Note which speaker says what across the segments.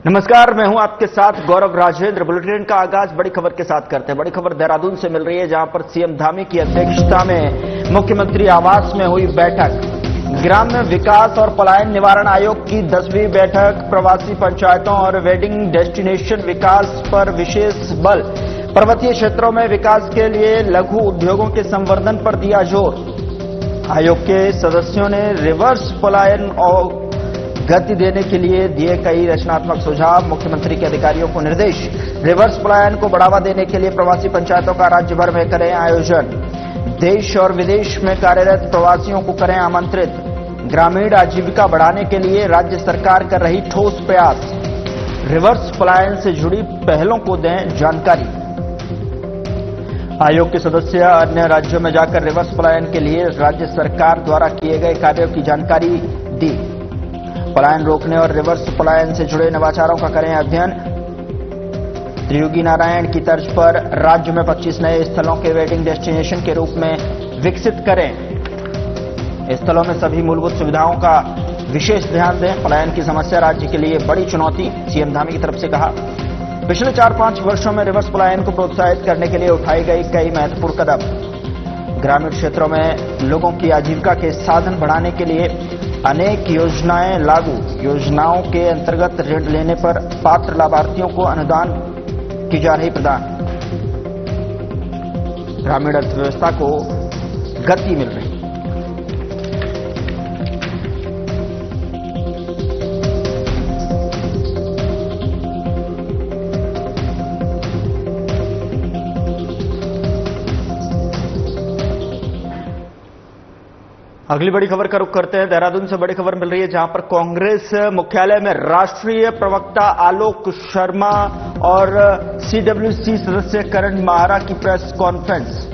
Speaker 1: नमस्कार, मैं हूं आपके साथ गौरव राजेंद्र। बुलेटिन का आगाज बड़ी खबर के साथ करते हैं। बड़ी खबर देहरादून से मिल रही है, जहां पर सीएम धामी की अध्यक्षता में मुख्यमंत्री आवास में हुई बैठक। ग्राम्य विकास और पलायन निवारण आयोग की 10वीं बैठक, प्रवासी पंचायतों और वेडिंग डेस्टिनेशन विकास पर विशेष बल। पर्वतीय क्षेत्रों में विकास के लिए लघु उद्योगों के संवर्धन पर दिया जोर। आयोग के सदस्यों ने रिवर्स पलायन और गति देने के लिए दिए कई रचनात्मक सुझाव। मुख्यमंत्री के अधिकारियों को निर्देश, रिवर्स पलायन को बढ़ावा देने के लिए प्रवासी पंचायतों का राज्य भर में करें आयोजन। देश और विदेश में कार्यरत प्रवासियों को करें आमंत्रित। ग्रामीण आजीविका बढ़ाने के लिए राज्य सरकार कर रही ठोस प्रयास। रिवर्स पलायन से जुड़ी पहलों को दें जानकारी। आयोग के सदस्य अन्य राज्यों में जाकर रिवर्स पलायन के लिए राज्य सरकार द्वारा किए गए कार्यों की जानकारी दी। पलायन रोकने और रिवर्स पलायन से जुड़े नवाचारों का करें अध्ययन। त्रियुगी नारायण की तर्ज पर राज्य में 25 नए स्थलों के वेडिंग डेस्टिनेशन के रूप में विकसित करें। स्थलों में सभी मूलभूत सुविधाओं का विशेष ध्यान दें। पलायन की समस्या राज्य के लिए बड़ी चुनौती, सीएम धामी की तरफ से कहा। पिछले 4-5 वर्षों में रिवर्स पलायन को प्रोत्साहित करने के लिए उठाई गई कई महत्वपूर्ण कदम। ग्रामीण क्षेत्रों में लोगों की आजीविका के साधन बढ़ाने के लिए अनेक योजनाएं लागू। योजनाओं के अंतर्गत ऋण लेने पर पात्र लाभार्थियों को अनुदान की जा रही प्रदान। ग्रामीण अर्थव्यवस्था को गति मिल रही। अगली बड़ी खबर का रुख करते हैं। देहरादून से बड़ी खबर मिल रही है, जहां पर कांग्रेस मुख्यालय में राष्ट्रीय प्रवक्ता आलोक शर्मा और सीडब्ल्यूसी सदस्य करण माहरा की प्रेस कॉन्फ्रेंस।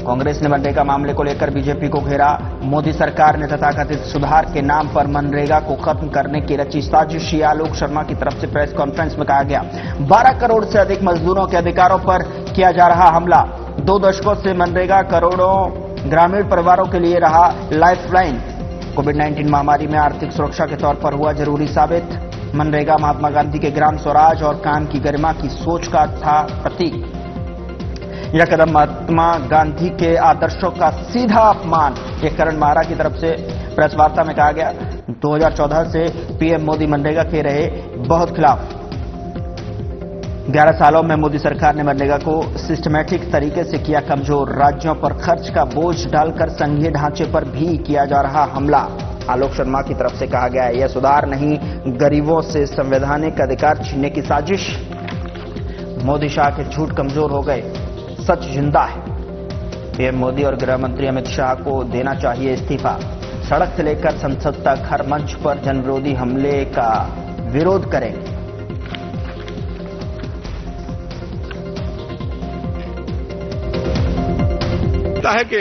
Speaker 1: कांग्रेस ने मनरेगा मामले को लेकर बीजेपी को घेरा। मोदी सरकार ने तथाकथित सुधार के नाम पर मनरेगा को खत्म करने की रची साजिश। आलोक शर्मा की तरफ से प्रेस कॉन्फ्रेंस में कहा गया, 12 करोड़ से अधिक मजदूरों के अधिकारों पर किया जा रहा हमला। 2 दशकों से मनरेगा करोड़ों ग्रामीण परिवारों के लिए रहा लाइफलाइन। कोविड-19 महामारी में आर्थिक सुरक्षा के तौर पर हुआ जरूरी साबित। मनरेगा महात्मा गांधी के ग्राम स्वराज और काम की गरिमा की सोच का था प्रतीक। यह कदम महात्मा गांधी के आदर्शों का सीधा अपमान, यह करण माहरा की तरफ से प्रेस वार्ता में कहा गया। 2014 से पीएम मोदी मनरेगा के रहे बहुत खिलाफ। 11 सालों में मोदी सरकार ने मनरेगा को सिस्टमैटिक तरीके से किया कमजोर। राज्यों पर खर्च का बोझ डालकर संघीय ढांचे पर भी किया जा रहा हमला। आलोक शर्मा की तरफ से कहा गया है, यह सुधार नहीं, गरीबों से संवैधानिक अधिकार छीनने की साजिश। मोदी शाह के झूठ कमजोर हो गए, सच जिंदा है। पीएम मोदी और गृह मंत्री अमित शाह को देना चाहिए इस्तीफा। सड़क से लेकर संसद तक हर मंच पर जनविरोधी हमले का विरोध करेंगे।
Speaker 2: है कि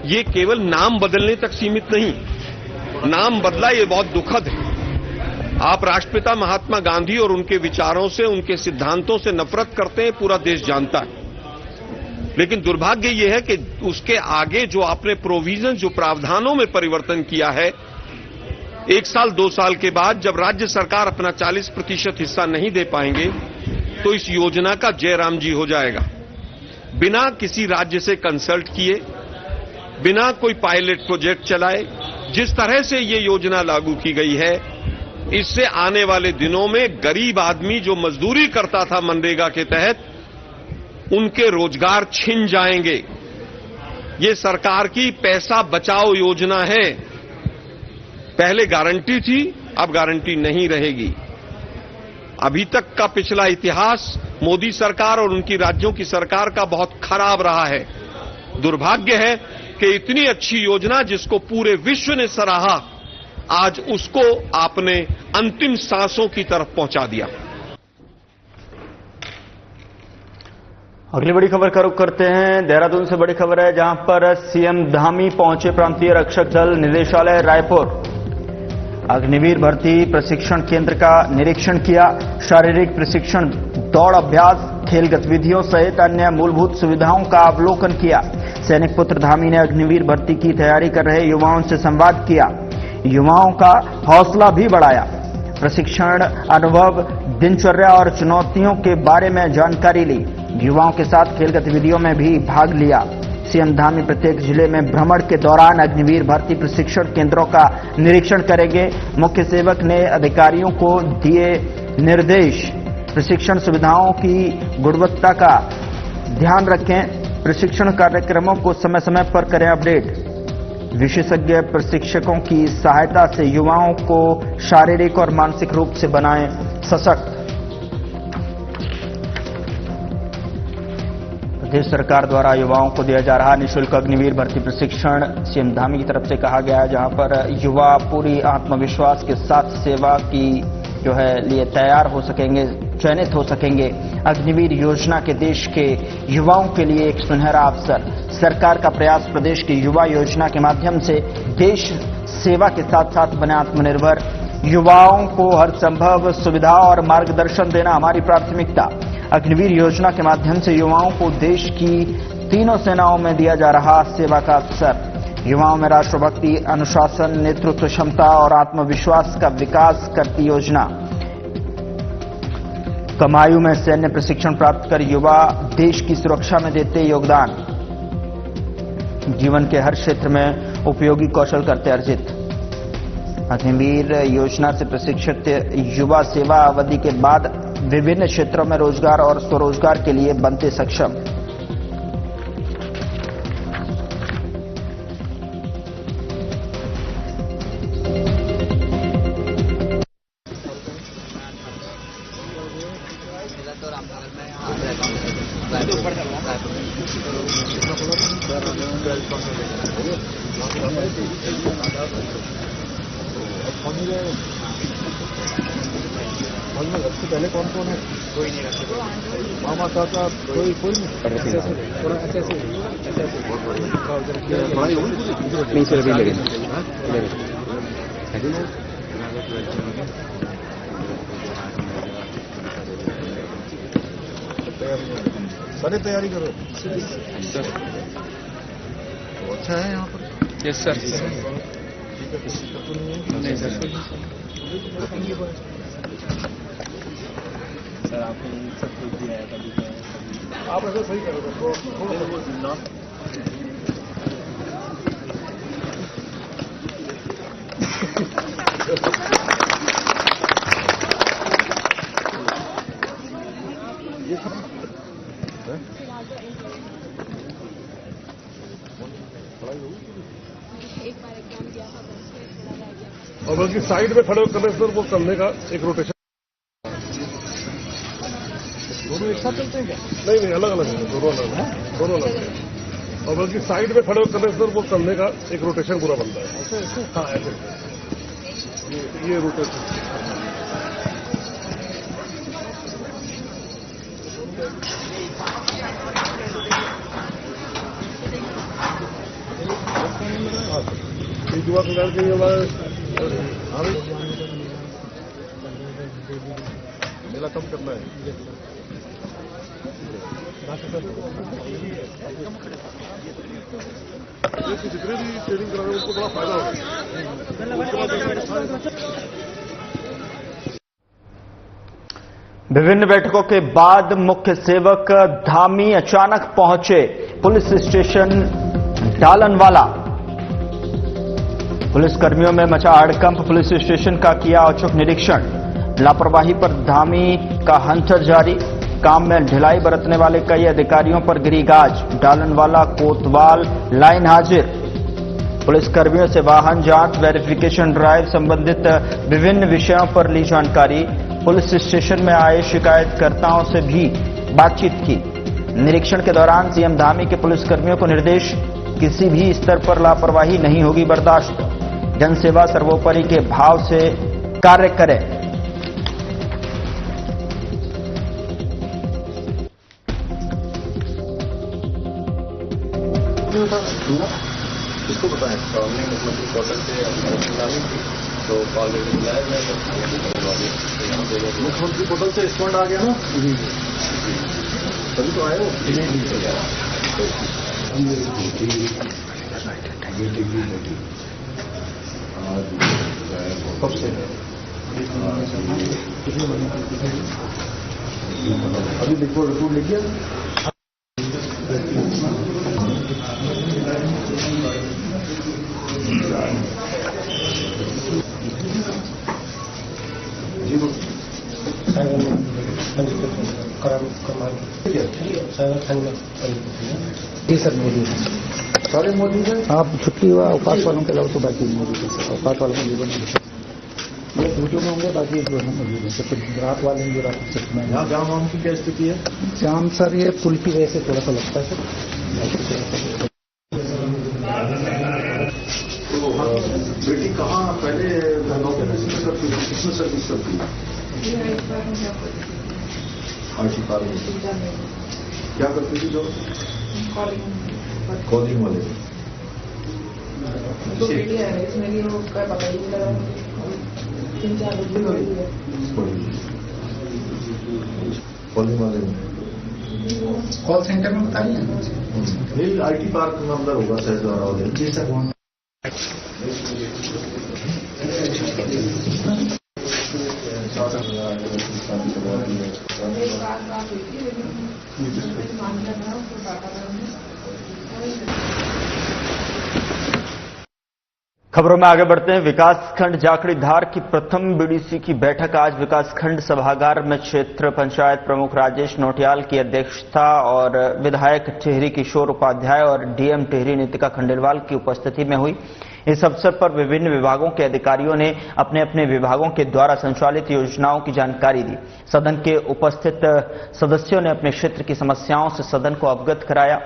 Speaker 2: ये केवल नाम बदलने तक सीमित नहीं, नाम बदला ये बहुत दुखद है। आप राष्ट्रपिता महात्मा गांधी और उनके विचारों से, उनके सिद्धांतों से नफरत करते हैं, पूरा देश जानता है। लेकिन दुर्भाग्य ये है कि उसके आगे जो आपने प्रोविजन, जो प्रावधानों में परिवर्तन किया है, 1 साल 2 साल के बाद जब राज्य सरकार अपना 40% हिस्सा नहीं दे पाएंगे तो इस योजना का जयराम जी हो जाएगा। बिना किसी राज्य से कंसल्ट किए, बिना कोई पायलट प्रोजेक्ट चलाए, जिस तरह से ये योजना लागू की गई है, इससे आने वाले दिनों में गरीब आदमी जो मजदूरी करता था मनरेगा के तहत, उनके रोजगार छिन जाएंगे। ये सरकार की पैसा बचाओ योजना है। पहले गारंटी थी, अब गारंटी नहीं रहेगी। अभी तक का पिछला इतिहास मोदी सरकार और उनकी राज्यों की सरकार का बहुत खराब रहा है। दुर्भाग्य है कि इतनी अच्छी योजना जिसको पूरे विश्व ने सराहा, आज उसको आपने अंतिम सांसों की तरफ पहुंचा दिया।
Speaker 1: अगली बड़ी खबर का रुख करते हैं। देहरादून से बड़ी खबर है, जहां पर सीएम धामी पहुंचे प्रांतीय रक्षक दल निदेशालय रायपुर। अग्निवीर भर्ती प्रशिक्षण केंद्र का निरीक्षण किया। शारीरिक प्रशिक्षण, दौड़ अभ्यास, खेल गतिविधियों सहित अन्य मूलभूत सुविधाओं का अवलोकन किया। सैनिक पुत्र धामी ने अग्निवीर भर्ती की तैयारी कर रहे युवाओं से संवाद किया। युवाओं का हौसला भी बढ़ाया। प्रशिक्षण अनुभव, दिनचर्या और चुनौतियों के बारे में जानकारी ली। युवाओं के साथ खेल गतिविधियों में भी भाग लिया। सीएम धामी प्रत्येक जिले में भ्रमण के दौरान अग्निवीर भर्ती प्रशिक्षण केंद्रों का निरीक्षण करेंगे। मुख्य सेवक ने अधिकारियों को दिए निर्देश, प्रशिक्षण सुविधाओं की गुणवत्ता का ध्यान रखें। प्रशिक्षण कार्यक्रमों को समय समय पर करें अपडेट। विशेषज्ञ प्रशिक्षकों की सहायता से युवाओं को शारीरिक और मानसिक रूप से बनाएं सशक्त। प्रदेश सरकार द्वारा युवाओं को दिया जा रहा निःशुल्क अग्निवीर भर्ती प्रशिक्षण सीएम धामी की तरफ से कहा गया है, जहां पर युवा पूरी आत्मविश्वास के साथ सेवा की लिए तैयार हो सकेंगे, चयनित हो सकेंगे। अग्निवीर योजना के देश के युवाओं के लिए एक सुनहरा अवसर। सरकार का प्रयास प्रदेश की युवा योजना के माध्यम से देश सेवा के साथ साथ बने आत्मनिर्भर। युवाओं को हर संभव सुविधा और मार्गदर्शन देना हमारी प्राथमिकता। अग्निवीर योजना के माध्यम से युवाओं को देश की तीनों सेनाओं में दिया जा रहा सेवा का अवसर। युवाओं में राष्ट्रभक्ति, अनुशासन, नेतृत्व क्षमता और आत्मविश्वास का विकास करती योजना। कम आयु में सैन्य प्रशिक्षण प्राप्त कर युवा देश की सुरक्षा में देते योगदान। जीवन के हर क्षेत्र में उपयोगी कौशल करते अर्जित। अग्निवीर योजना से प्रशिक्षित युवा सेवा अवधि के बाद विभिन्न क्षेत्रों में रोजगार और स्वरोजगार के लिए बनते सक्षम।
Speaker 3: सबसे पहले कौन कौन है? कोई नहीं रखते। मामा चाचा कोई नहीं। नहीं सर, अभी लगे सारे तैयारी करो। तो अच्छा है यहाँ पर। Yes sir. नहीं सर, सर आपने सब कुछ दिया है, कभी आप ऐसा सही करोगे। और बल्कि साइड में खड़े करने से वो करने का एक रोटेशन। दोनों एक साथ चलते हैं क्या? नहीं, अलग अलग है, दोनों अलग है। और बल्कि साइड में खड़े करने से वो करने का एक रोटेशन पूरा बनता है। हाँ, ऐसे ये रोटेशन। युवा कल्याण के लिए हमारे मेला कम करना है। जितने भी ट्रेनिंग करा रहे हैं उनको बड़ा फायदा होगा।
Speaker 1: विभिन्न बैठकों के बाद मुख्य सेवक धामी अचानक पहुंचे पुलिस स्टेशन डालनवाला। पुलिस कर्मियों में मचा हड़कंप। पुलिस स्टेशन का किया औचक निरीक्षण। लापरवाही पर धामी का हंटर जारी। काम में ढिलाई बरतने वाले कई अधिकारियों पर गिरी गाज। डालनवाला कोतवाल लाइन हाजिर। पुलिस कर्मियों से वाहन जांच, वेरिफिकेशन ड्राइव संबंधित विभिन्न विषयों पर ली जानकारी। पुलिस स्टेशन में आए शिकायतकर्ताओं से भी बातचीत की। निरीक्षण के दौरान सीएम धामी के पुलिसकर्मियों को निर्देश, किसी भी स्तर पर लापरवाही नहीं होगी बर्दाश्त। जनसेवा सर्वोपरि के भाव से कार्य करें।
Speaker 3: किसको बताएं? तो हमने मुख्यमंत्री पोर्टल से तो कॉल बुलाया गया। मुख्यमंत्री पोर्टल से रिस्पॉन्ड आ गया ना, तभी तो आए हो। कब से
Speaker 4: अभी देखो रिपोर्ट लिखिए।
Speaker 5: जी सर मोदी
Speaker 4: सारे मोदी है।
Speaker 5: आप छुट्टी हुआ अवकाश वालों के अलावा तो बाकी मोदी है सर। अवकाश वालों को जीवन ये छुट्टियों में होंगे, बाकी जो है मोदी है। तो रात वाले जो रात शिफ्ट में
Speaker 4: यहाँ जाम वाम की क्या स्थिति है?
Speaker 5: जाम सर ये पुल की वजह से थोड़ा सा लगता है सर।
Speaker 4: बेटी कहाँ पहले नौकरी में करती थी, किसमें सर्विस करती है? आईटी पार्क में क्या करती थी जो? कॉलिंग वाले। कॉलिंग वाले में
Speaker 5: कॉल सेंटर में बताइए।
Speaker 4: नहीं, आईटी पार्क में अंदर होगा सहजवारा वाले।
Speaker 5: जी सर वहाँ
Speaker 1: खबरों में आगे बढ़ते हैं। विकासखंड जाखड़ीधार की प्रथम बीडीसी की बैठक आज विकासखंड सभागार में क्षेत्र पंचायत प्रमुख राजेश नोटियाल की अध्यक्षता और विधायक टिहरी किशोर उपाध्याय और डीएम टिहरी नीतिका खंडेलवाल की उपस्थिति में हुई। इस अवसर पर विभिन्न विभागों के अधिकारियों ने अपने अपने विभागों के द्वारा संचालित योजनाओं की जानकारी दी। सदन के उपस्थित सदस्यों ने अपने क्षेत्र की समस्याओं से सदन को अवगत कराया।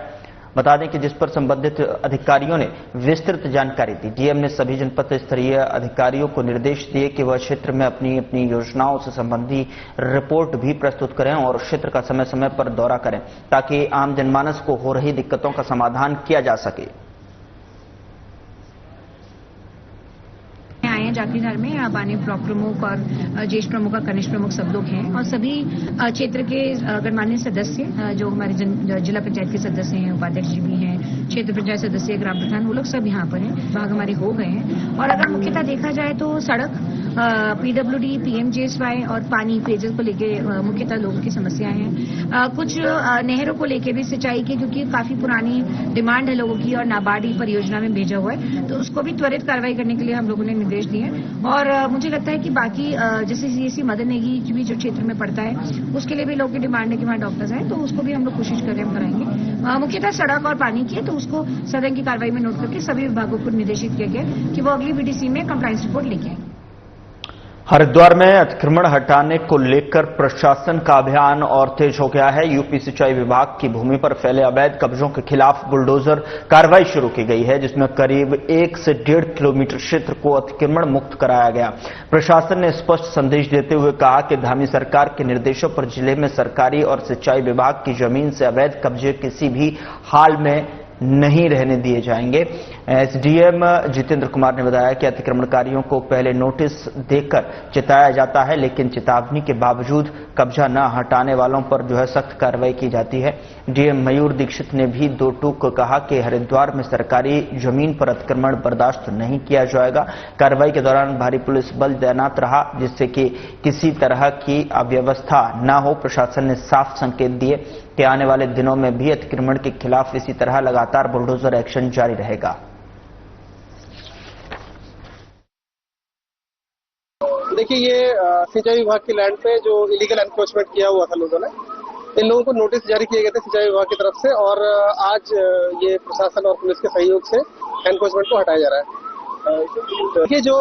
Speaker 1: बता दें कि जिस पर संबंधित अधिकारियों ने विस्तृत जानकारी दी। डीएम ने सभी जनपद स्तरीय अधिकारियों को निर्देश दिए कि वह क्षेत्र में अपनी अपनी योजनाओं से संबंधी रिपोर्ट भी प्रस्तुत करें और क्षेत्र का समय समय पर दौरा करें ताकि आम जनमानस को हो रही दिक्कतों का समाधान किया जा सके।
Speaker 6: आए हैं जाखड़ीधार में। यहाँ बानी ब्लॉक प्रमुख और ज्येष्ठ प्रमुख और कनिष्ठ प्रमुख सब लोग हैं और सभी क्षेत्र के गणमान्य सदस्य जो हमारे जिला पंचायत के सदस्य हैं, उपाध्यक्ष जी भी हैं, क्षेत्र पंचायत सदस्य, ग्राम प्रधान, वो लोग सब यहाँ पर हैं। भाग हमारे हो गए हैं। और अगर मुख्यतः देखा जाए तो सड़क, पीडब्ल्यूडी, पीएमजीएसवाई और पानी, पेयजल को लेके मुख्यतः लोगों की समस्याएं हैं। कुछ नहरों को लेके भी, सिंचाई की, क्योंकि काफी पुरानी डिमांड है लोगों की और नाबार्ड परियोजना में भेजा हुआ है, तो उसको भी त्वरित कार्रवाई करने के लिए हम लोगों ने निर्देश दिए। और मुझे लगता है कि बाकी जैसे सीएससी मदन नेगी भी जो क्षेत्र में पड़ता है, उसके लिए भी लोगों की डिमांड है कि वहाँ डॉक्टर्स आए, तो उसको भी हम लोग कोशिश कर रहे हैं, हम कराएंगे। मुख्यतः सड़क और पानी की है, तो उसको सदन की कार्रवाई में नोट करके सभी विभागों को निर्देशित किया गया कि वो अगली बीडीसी में कंप्लायंस रिपोर्ट लेके आएंगे।
Speaker 1: हरिद्वार में अतिक्रमण हटाने को लेकर प्रशासन का अभियान और तेज हो गया है। यूपी सिंचाई विभाग की भूमि पर फैले अवैध कब्जों के खिलाफ बुलडोजर कार्रवाई शुरू की गई है, जिसमें करीब 1 से 1.5 किलोमीटर क्षेत्र को अतिक्रमण मुक्त कराया गया। प्रशासन ने स्पष्ट संदेश देते हुए कहा कि धामी सरकार के निर्देशों पर जिले में सरकारी और सिंचाई विभाग की जमीन से अवैध कब्जे किसी भी हाल में नहीं रहने दिए जाएंगे। एसडीएम जितेंद्र कुमार ने बताया कि अतिक्रमणकारियों को पहले नोटिस देकर चिताया जाता है, लेकिन चेतावनी के बावजूद कब्जा न हटाने वालों पर जो है सख्त कार्रवाई की जाती है। डीएम मयूर दीक्षित ने भी दो टूक कहा कि हरिद्वार में सरकारी जमीन पर अतिक्रमण बर्दाश्त नहीं किया जाएगा। कार्रवाई के दौरान भारी पुलिस बल तैनात रहा, जिससे कि किसी तरह की अव्यवस्था न हो। प्रशासन ने साफ संकेत दिए कि आने वाले दिनों में भी अतिक्रमण के खिलाफ इसी तरह लगातार बुलडोजर एक्शन जारी रहेगा।
Speaker 7: देखिए, ये सिंचाई विभाग की लैंड पे जो इलीगल एनक्रोचमेंट किया हुआ था लोगों ने, इन लोगों को नोटिस जारी किए गए थे सिंचाई विभाग की तरफ से, और आज ये प्रशासन और पुलिस के सहयोग से एनक्रोचमेंट को हटाया जा रहा है। देखिए, जो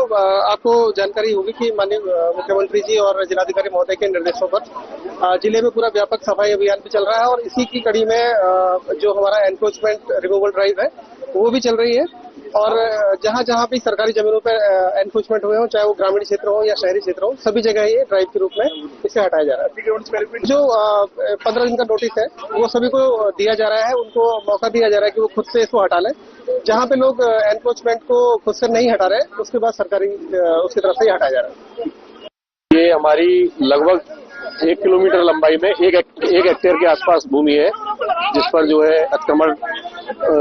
Speaker 7: आपको जानकारी होगी कि माननीय मुख्यमंत्री जी और जिलाधिकारी महोदय के निर्देशों पर जिले में पूरा व्यापक सफाई अभियान भी चल रहा है, और इसी की कड़ी में जो हमारा एनक्रोचमेंट रिमूवल ड्राइव है वो भी चल रही है। और जहां जहां भी सरकारी जमीनों पर एनक्रोचमेंट हुए हो, चाहे वो ग्रामीण क्षेत्र हो या शहरी क्षेत्र हो, सभी जगह ये ड्राइव के रूप में इसे हटाया जा रहा है। जो 15 दिन का नोटिस है वो सभी को दिया जा रहा है, उनको मौका दिया जा रहा है कि वो खुद से इसको हटा लें। जहां पे लोग एनक्रोचमेंट को खुद से नहीं हटा रहे, उसके बाद सरकारी उसकी तरफ से ही हटाया जा रहा है।
Speaker 8: ये हमारी लगभग 1 किलोमीटर लंबाई में एक हेक्टेयर के आसपास भूमि है, जिस पर जो है अतिक्रमण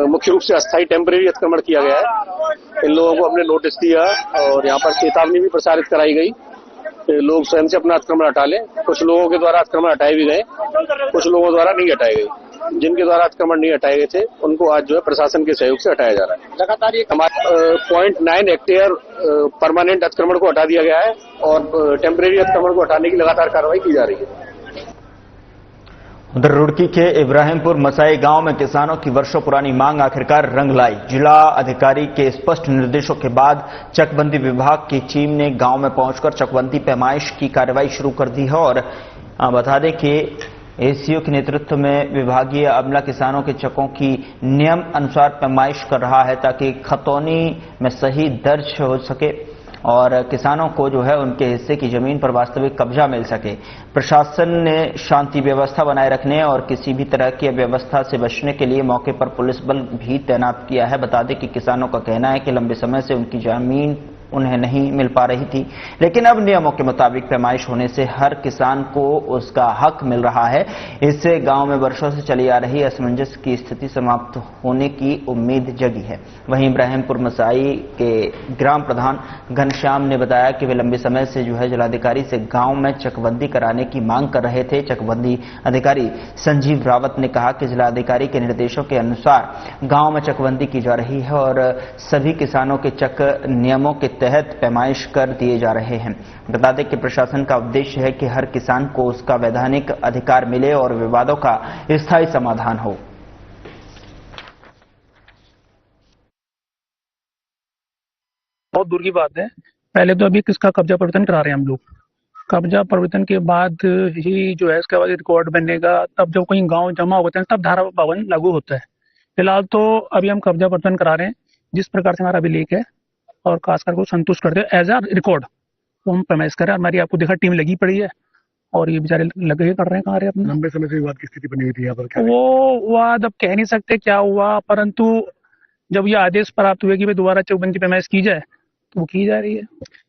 Speaker 8: मुख्य रूप से अस्थायी टेम्परेरी अतिक्रमण किया गया है। इन लोगों को हमने नोटिस दिया और यहाँ पर चेतावनी भी प्रसारित कराई गई लोग स्वयं से अपना अतिक्रमण हटा लें। कुछ लोगों के द्वारा अतिक्रमण हटाए भी गए, कुछ लोगों द्वारा नहीं हटाए गए। जिनके द्वारा अतिक्रमण नहीं हटाए गए थे उनको आज जो है प्रशासन के सहयोग से हटाया जा रहा है। लगातार ये हमारे 0.9 हेक्टेयर परमानेंट अतिक्रमण को हटा दिया गया है और टेम्परेरी अतिक्रमण को हटाने की लगातार कार्रवाई की जा रही है।
Speaker 1: उधर रुड़की के इब्राहिमपुर मसाई गांव में किसानों की वर्षों पुरानी मांग आखिरकार रंग लाई। जिला अधिकारी के स्पष्ट निर्देशों के बाद चकबंदी विभाग की टीम ने गांव में पहुंचकर चकबंदी पैमाइश की कार्रवाई शुरू कर दी है और बता दें कि एसीओ के नेतृत्व में विभागीय अमला किसानों के चकों की नियम अनुसार पैमाइश कर रहा है ताकि खतौनी में सही दर्ज हो सके और किसानों को जो है उनके हिस्से की जमीन पर वास्तविक कब्जा मिल सके। प्रशासन ने शांति व्यवस्था बनाए रखने और किसी भी तरह की अव्यवस्था से बचने के लिए मौके पर पुलिस बल भी तैनात किया है। बता दें कि किसानों का कहना है कि लंबे समय से उनकी जमीन उन्हें नहीं मिल पा रही थी, लेकिन अब नियमों के मुताबिक पैमाइश होने से हर किसान को उसका हक मिल रहा है। इससे गांव में वर्षों से चली आ रही असमंजस की स्थिति समाप्त होने की उम्मीद जगी है। वहीं इब्राहिमपुर मसाई के ग्राम प्रधान घनश्याम ने बताया कि वे लंबे समय से जो है जिलाधिकारी से गांव में चकबंदी कराने की मांग कर रहे थे। चकबंदी अधिकारी संजीव रावत ने कहा कि जिलाधिकारी के निर्देशों के अनुसार गांव में चकबंदी की जा रही है और सभी किसानों के चक नियमों के तहत पैमाइश कर दिए जा रहे हैं। बता दें कि प्रशासन का उद्देश्य है कि हर किसान को उसका वैधानिक अधिकार मिले और विवादों का स्थायी समाधान हो।
Speaker 9: बहुत दूर की बात है। पहले तो अभी किसका कब्जा परिवर्तन करा रहे हैं हम लोग। कब्जा परिवर्तन के बाद ही जो है इसके बाद रिकॉर्ड बनेगा, तब जब कोई गांव जमा होते हैं तब धारा 52 लागू होता है। फिलहाल तो अभी हम कब्जा परिवर्तन करा रहे हैं जिस प्रकार से हमारा अभिलेख है और खासकर को संतुष्ट करते हैं एज अ रिकॉर्ड तो हम पैमाइश करें। हमारी आपको देखा टीम लगी पड़ी है और ये बेचारे लगे कर रहे हैं कार्य अपना।
Speaker 3: लंबे समय से विवाद की स्थिति बनी हुई थी यहाँ पर।
Speaker 9: वो वाद अब कह नहीं सकते क्या हुआ, परंतु जब ये आदेश प्राप्त हुए कि भाई दोबारा चकबंदी पैमाइश की जाए तो वो की जा रही है।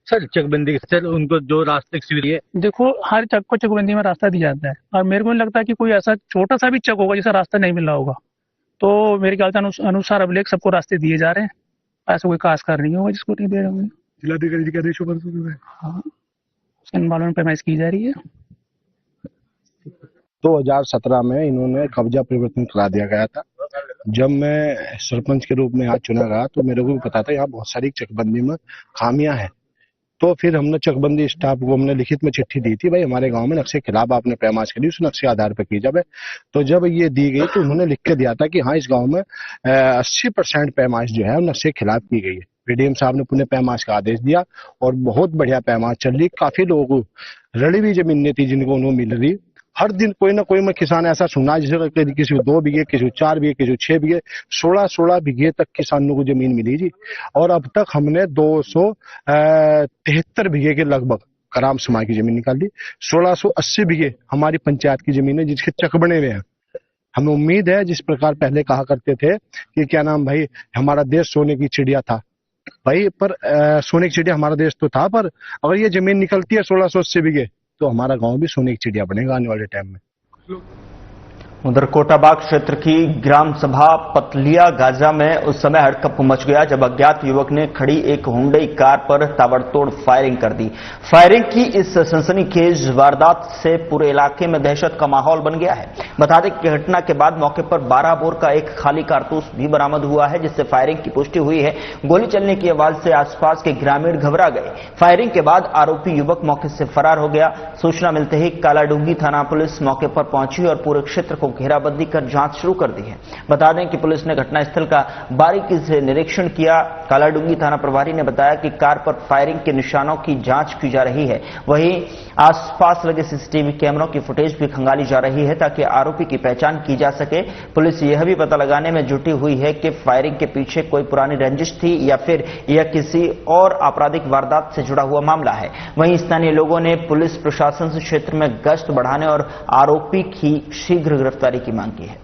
Speaker 10: सर चकबंदी सर उनको जो रास्ते की है,
Speaker 9: देखो हर चक को चकबंदी में रास्ता दिया जाता है और मेरे को नहीं लगता कि कोई ऐसा छोटा सा भी चक होगा जिसका रास्ता नहीं मिल रहा होगा। तो मेरे ख्याल से अनुसार अभिलेख सबको रास्ते दिए जा रहे हैं। ऐसा कोई खासकर नहीं होगा जिसको नहीं दे रहे होंगे।
Speaker 3: जिलाधिकारी जी के आदेशों पर
Speaker 9: हाँ उसके मालूम में पैमाइश की जा रही है।
Speaker 11: 2017 में इन्होंने कब्जा परिवर्तन करा दिया गया था। जब मैं सरपंच के रूप में यहाँ चुना गया तो मेरे को भी पता था यहाँ बहुत सारी चकबंदी में खामियां हैं। तो फिर हमने चकबंदी स्टाफ को हमने लिखित में चिट्ठी दी थी, भाई हमारे गांव में नक्शे खिलाफ आपने पैमाइश करी, उस नक्शे आधार पर की जाए। तो जब ये दी गई तो उन्होंने लिख के दिया था कि हाँ इस गांव में 80% पैमाइश जो है नक्शे खिलाफ की गई है। पीडीएम साहब ने पुनः पैमाइश का आदेश दिया और बहुत बढ़िया पैमाइश चल रही। काफी लोगों को रड़ी हुई जमीनें थी जिनको उन्होंने मिल रही। हर दिन कोई ना कोई मैं किसान ऐसा सुना जिसे किसी को 2 बीघे, किसी को 4 बीघे, किसी को 6 बीघे, 16 बीघे तक किसानों को जमीन मिली जी। और अब तक हमने 273 बीघे के लगभग कराम समाज की जमीन निकाल ली। 1680 बीघे हमारी पंचायत की जमीन है जिसके चक बने हुए हैं। हमें उम्मीद है जिस प्रकार पहले कहा करते थे कि क्या नाम भाई हमारा देश सोने की चिड़िया था, भाई पर सोने की चिड़िया हमारा देश तो था, पर अगर ये जमीन निकलती है 1680 बीघे तो हमारा गांव भी सोने की चिड़िया बनेगा आने वाले टाइम में।
Speaker 1: उधर कोटाबाग क्षेत्र की ग्राम सभा पतलिया गाजा में उस समय हड़कंप मच गया जब अज्ञात युवक ने खड़ी एक हुंडई कार पर ताबड़तोड़ फायरिंग कर दी। फायरिंग की इस सनसनीखेज वारदात से पूरे इलाके में दहशत का माहौल बन गया है। बता दें कि घटना के बाद मौके पर 12 बोर का एक खाली कारतूस भी बरामद हुआ है जिससे फायरिंग की पुष्टि हुई है। गोली चलने की आवाज से आसपास के ग्रामीण घबरा गए। फायरिंग के बाद आरोपी युवक मौके से फरार हो गया। सूचना मिलते ही कालाडूंगी थाना पुलिस मौके पर पहुंची और पूरे क्षेत्र को घेराबंदी कर जांच शुरू कर दी है। बता दें कि पुलिस ने घटनास्थल का बारीकी से निरीक्षण किया। कालाडूंगी थाना प्रभारी ने बताया कि कार पर फायरिंग के निशानों की जांच की जा रही है। वहीं आसपास लगे सीसीटीवी कैमरों की फुटेज भी खंगाली जा रही है ताकि आरोपी की पहचान की जा सके। पुलिस यह भी पता लगाने में जुटी हुई है कि फायरिंग के पीछे कोई पुरानी रंजिश थी या फिर यह किसी और आपराधिक वारदात से जुड़ा हुआ मामला है। वहीं स्थानीय लोगों ने पुलिस प्रशासन से क्षेत्र में गश्त बढ़ाने और आरोपी की शीघ्र गिरफ्तारी की मांग की है।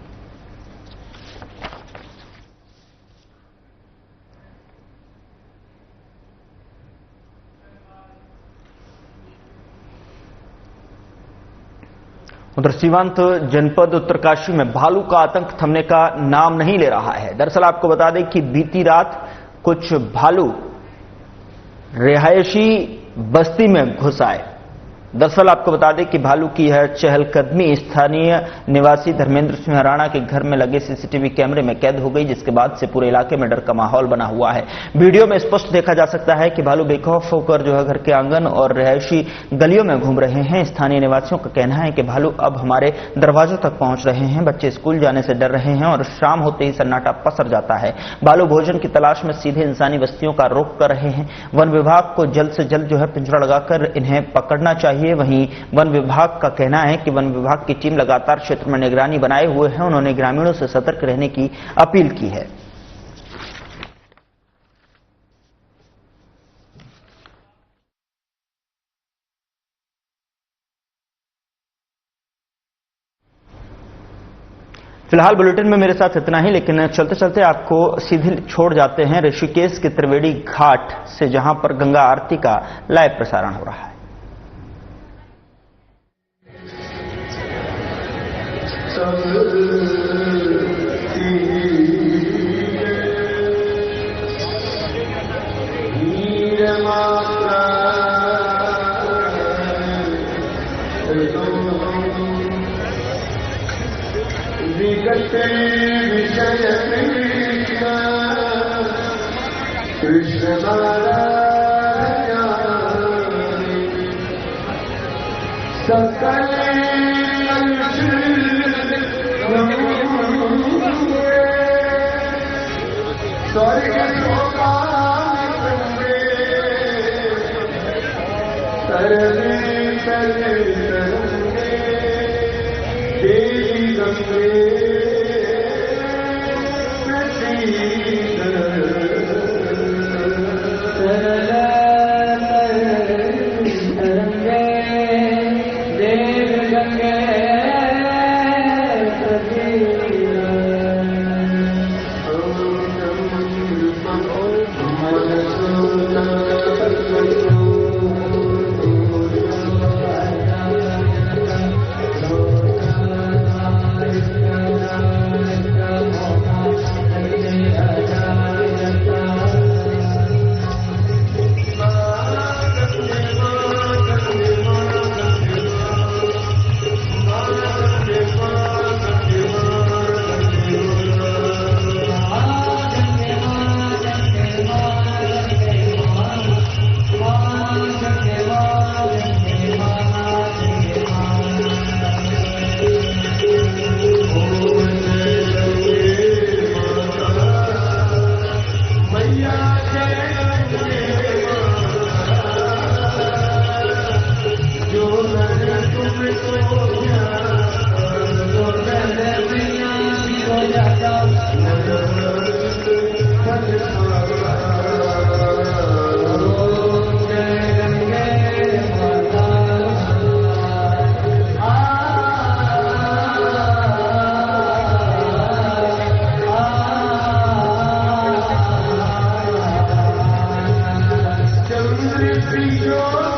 Speaker 1: उधर सीमांत जनपद उत्तरकाशी में भालू का आतंक थमने का नाम नहीं ले रहा है। दरअसल आपको बता दें कि बीती रात कुछ भालू रिहायशी बस्ती में घुस आए दरअसल आपको बता दें कि भालू की यह चहलकदमी स्थानीय निवासी धर्मेंद्र सिंह राणा के घर में लगे सीसीटीवी कैमरे में कैद हो गई, जिसके बाद से पूरे इलाके में डर का माहौल बना हुआ है। वीडियो में स्पष्ट देखा जा सकता है कि भालू बेखौफ होकर जो है घर के आंगन और रिहायशी गलियों में घूम रहे हैं। स्थानीय निवासियों का कहना है कि भालू अब हमारे दरवाजों तक पहुंच रहे हैं, बच्चे स्कूल जाने से डर रहे हैं और शाम होते ही सन्नाटा पसर जाता है। भालू भोजन की तलाश में सीधे इंसानी बस्तियों का रुख कर रहे हैं। वन विभाग को जल्द से जल्द जो है पिंजरा लगाकर इन्हें पकड़ना चाहिए। वहीं वन विभाग का कहना है कि वन विभाग की टीम लगातार क्षेत्र में निगरानी बनाए हुए है। उन्होंने ग्रामीणों से सतर्क रहने की अपील की है। फिलहाल बुलेटिन में मेरे साथ इतना ही, लेकिन चलते चलते आपको सीधे छोड़ जाते हैं ऋषिकेश के त्रिवेणी घाट से, जहां पर गंगा आरती का लाइव प्रसारण हो रहा है।
Speaker 12: कृष्ण
Speaker 13: चंद्र